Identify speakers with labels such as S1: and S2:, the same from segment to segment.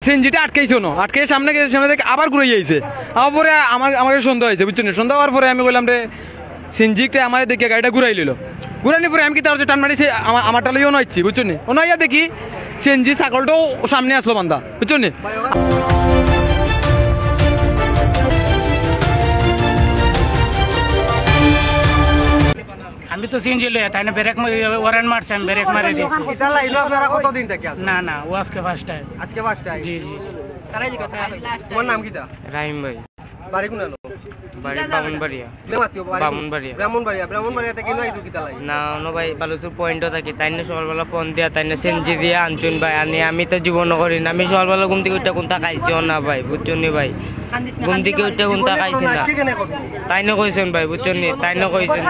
S1: সেনজিটা আটকাইছো না, আটকাই সামনে গেছে, সামনে থেকে আবার ঘুরে যাইছে। আমার পরে আমার সন্ধ্যা হয়েছে বুঝছো না, সন্ধ্যা হওয়ার পরে আমি বললাম রে সেনজিটা আমার দেখে গাড়িটা ঘুরাই লিল, ঘুরাইনি পরে আমি কি তার টান মারিছি আমারটা লইও নইছি বুঝছো নি, ও নইয়া দেখি সেনজি ছাগলটাও সামনে আসলো বান্দা বুঝছো নি।
S2: আমি তো সিএনজি লইয়া তাই না ব্রেক ওয়ারেন্ট মারছি, আমি ব্রেক মারি দিয়েছি।
S1: কতদিন থেকে
S2: না না ও আজকে ফার্স্ট টাইম।
S1: আজকে ফার্স্ট টাইম?
S2: জি জি।
S1: তোমার নাম কিটা?
S3: রাহিম ভাই।
S1: বাড়ি কোন?
S3: বাড়ি বামুনবাড়িয়া।
S1: ব্রাহ্মণবাড়িয়া থেকে আইছো কিটা লাগে?
S3: না অনো ভাই বালুচুর পয়েন্টও থাকি, তাই না সকালবেলা ফোন দিয়া তাই না সেনজি দিয়া আনছুন ভাই, আনি আমি তো জীবন করি না, আমি সকালবেলা ঘুম থেকে উঠে কোনটা খাইছি না ভাই বুঝছো নি ভাই, ঘুম থেকে উঠে কোনটা খাইছি না, তাই না কইছেন ভাই বুঝছো নি, তাই না কইছেন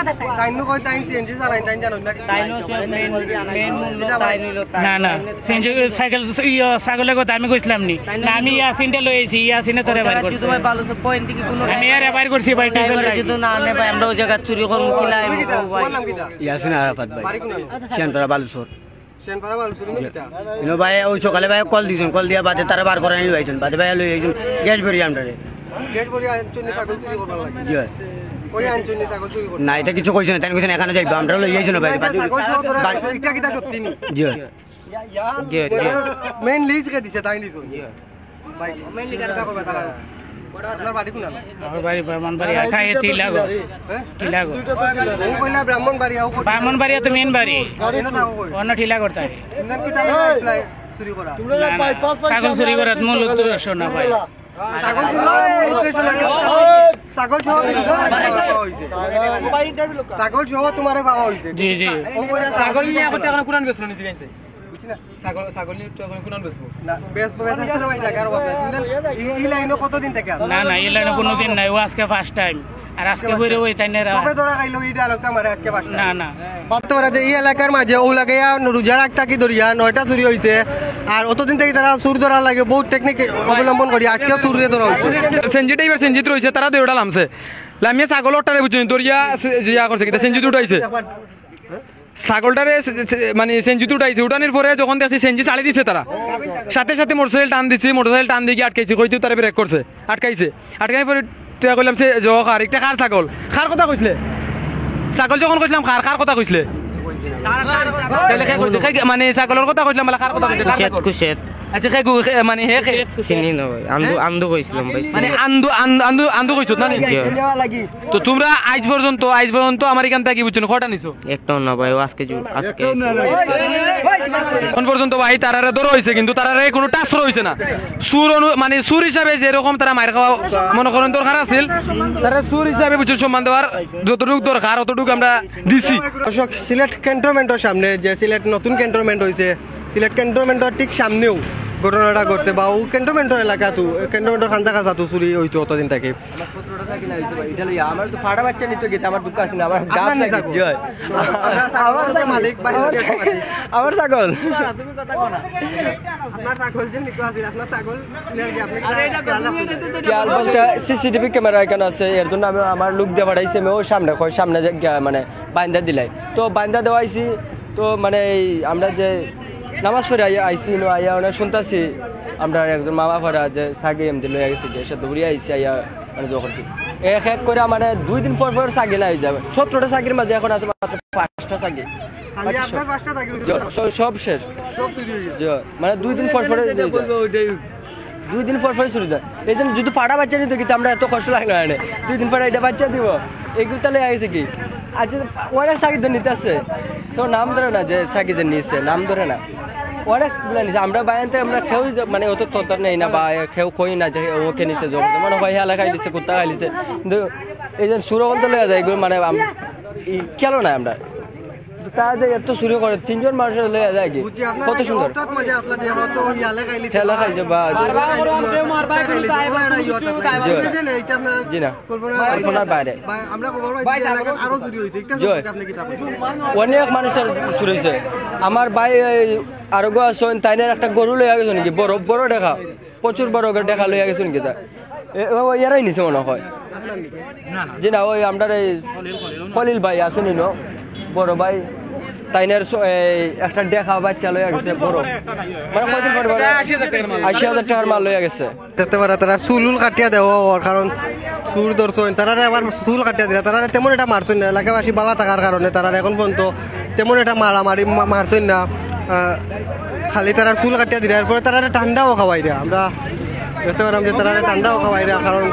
S2: না না সেনজি সাইকেল ছাগলের কথা আমি কইছিলাম নি, না আমি ইয়াসিনটা লই আইছি, ইয়াসিনে তোরে বাইর করছি
S3: ভাই বালুচুর পয়েন্ট থেকে কোনো
S2: আমি আর বাইর করছি ভাই, ঠিক আছে
S3: যদি না আনে ভাই আমরা ওই জায়গা চুরি করব কিলা আইবো ভাই।
S4: ইয়াসিন আরাফাত ভাই, সেনপাড়া বালুচর। ভাই ওই সকালে ভাই কল দিয়েছেন, কল দিয়া বাদে তারা বার করে নিয়ে আইছেন, বাদে ভাই লই আইছেন গ্যাস ভরি আমরা না, এটা কিছু কইছেন না, তাই কইছেন এখানে যাইবো আমরা লই আইছেন ভাই। জি
S3: জি জি
S1: মেইন লিজ কে দিছে তাই নিছো ভাই, মেইন লিডার কা কইবা তারা। আপনার বাড়ি কোন?
S2: আমার বাড়ি ব্রাহ্মণবাড়িয়া, ঠাই টিলাগো। টিলাগো
S1: ও কইলা ব্রাহ্মণবাড়িয়া, ও
S2: ব্রাহ্মণবাড়িয়া তো মেইন বাড়ি, অন্য টিলাগো তাই
S1: ইনার কি তাই অ্যাপ্লাই চুরি করা?
S2: ছাগল চুরি করার মূল উদ্দেশ্য না ভাই,
S1: ছাগল চুরি ছাগল ছাগল সহ তোমারে পাওয়া হইছে।
S2: জি জি।
S1: ছাগল নিয়ে এখন টাকা কোরআন বেচলো নি দিগাইছে বুঝছিনা, ছাগল ছাগল নিয়ে টাকা কোরআন বেচবো না, বেচবো বেচা ভাই জায়গার অভাব এই লাইনে কতদিন থেকে?
S2: না না এই লাইনে কোনোদিন নাই, ও আজকে ফার্স্ট টাইম, আর আজকে বইরে ওই তাই না
S1: কবে ধরা খাইলো এই ডায়লগটা মারে আজকে ফার্স্ট?
S2: না না
S1: বাত করে যে এই এলাকার মাঝে ও লাগাইয়া রোজা রাখতা কি ধরিয়া 9টা চুরি হইছে, আর অতদিন থেকে তারা চুর ধরা লাগে বহুত টেকনিক অবলম্বন করি, আজকে চুরিয়ে ধরা হইছে। সেনজিটা এবার সেনজিত রইছে, তারা দুইটা লামছে লামিয়া ছাগল ওটারে বুঝছেন দরিয়া জিয়া করছে কিটা সেনজিত উঠাইছে, ছাগলটারে মানে সেনজিত উঠাইছে, উঠানোর পরে যখন দেখছি সেনজি চালি দিছে তারা সাথে সাথে মোটরসাইকেল টান দিচ্ছে, মোটরসাইকেল টান দিয়ে আটকাইছে, কইতেও তারা ব্রেক করছে, আটকাইছে, আটকানোর পরে কইলাম সে খার একটা খার ছাগল, খার কথা কইছিলে ছাগল যখন কইছিলাম খার খার কথা কইছিলে মানে ছাগলের কথা কইছিলাম খার কথা কইছিলে? আচ্ছা মানে হে
S3: চিনি না ভাই, আন্দু কইছিলাম ভাই,
S1: মানে আন্দু কইছো না? তো তোমরা আজ পর্যন্ত আমার এখান থেকে বুঝছো না কটা নিছো?
S3: একটাও না ভাই, আজকে
S1: এখন পর্যন্ত ভাই তারারে ধরা হয়েছে, কিন্তু তারারে কোনো টাচ হয়েছে না। সুর মানে সুর হিসাবে যেরকম তারা মায়ের খাওয়া মনে করেন দরকার আছিল, তারা সুর হিসাবে বুঝছো সম্মান দেওয়ার যতটুকু দরকার অতটুকু আমরা দিছি। সিলেট ক্যান্টনমেন্টের সামনে যে সিলেট নতুন ক্যান্টনমেন্ট হয়েছে, সিলেট ক্যান্টনমেন্টের ঠিক সামনেও ঘটনাটা ঘটছে, বা ও ক্যান্টনমেন্টের এলাকা তো ক্যান্টনমেন্টের খান্তা খাঁচা তো চুরি হইতো অতদিন থেকে।
S4: আমার তো ফাটা বাচ্চা নিতে গেছে, আমার দুঃখ আছে না, আমার
S1: মালিক
S4: আমার ছাগল বলতে সিসিটিভি ক্যামেরা এখানে আছে, এর জন্য আমি আমার লোক দিয়ে পাঠাইছি, আমি ও সামনে সামনে মানে বাইন্দা দিলাই, তো বাইন্দা দেওয়াইছি, তো মানে আমরা যে নামাজ পড়ে আইসি আইয়া অনেক শুনতেছি আমরা একজন মামা ফরা যে সাগি এমদি লইয়া গেছি, যে দৌড়িয়ে আইসি আইয়া মানে জো করছি এক এক করে মানে 2 দিন পর সাগি না হয়ে যাবে। 17টা সাগির মাঝে এখন আছে মাত্র 5টা সাগি, সব শেষ মানে 2 দিন পর 2 দিন পর শুরু যায়। এই জন্য যদি ফাটা বাচ্চা নিত কিন্তু আমরা এত কষ্ট লাগলো না, 2 দিন পরে এটা বাচ্চা দিব এগুলো তাহলে আইসে কি আচ্ছা অনেক সাগি তো নিতে আসছে, তো নাম ধরে না যে সাগি যে নিচ্ছে, নাম ধরে না অনেকগুলো নিচ্ছে। আমরা বাইরে আমরা খেউ মানে অত তত্তর নেই না, বা খেউ খই না যে ওকে নিচ্ছে জোর মানে হয় এলাকায় দিচ্ছে, কুত্তা খাই দিচ্ছে, কিন্তু এই যে সুরবল তো লইয়া যায় এগুলো মানে খেল না আমরা তারা যে এত শুরু করে 3 জন মানুষের লইয়া যায় কি কত সুন্দর খেলা খাইছে বা জি না কল্পনার বাইরে অনেক মানুষের শুরু হয়েছে। আমার ভাই আরোগ্য আসেন তাইনের একটা গরু লইয়া গেছে নাকি, বড় বড় দেখা, প্রচুর বড় দেখা লইয়া গেছে নাকি, তা ইয়ারাই নিছে মনে হয় জি না, ওই আমরা খলিল ভাই আসেনি বড় ভাই তাইনের একটা দেখা বাচ্চা লইয়া গেছে বড় মানে কয়দিন পরে 80,000 টাকার মাল লইয়া গেছে
S1: দেখতে পারা তারা চুল কাটিয়া দেওয়া হওয়ার কারণ চুর ধরছেন তারা আবার চুল কাটিয়া দিলা তারা তেমন এটা মারছেন না এলাকাবাসী বালা থাকার কারণে তারা এখন পর্যন্ত তেমন এটা মারামারি মারছেন না খালি তারা চুল কাটিয়া দিলা এরপরে তারা ঠান্ডাও খাওয়াই দেয় আমরা দেখতে পারাম যে তারা ঠান্ডাও খাওয়াই দেয় কারণ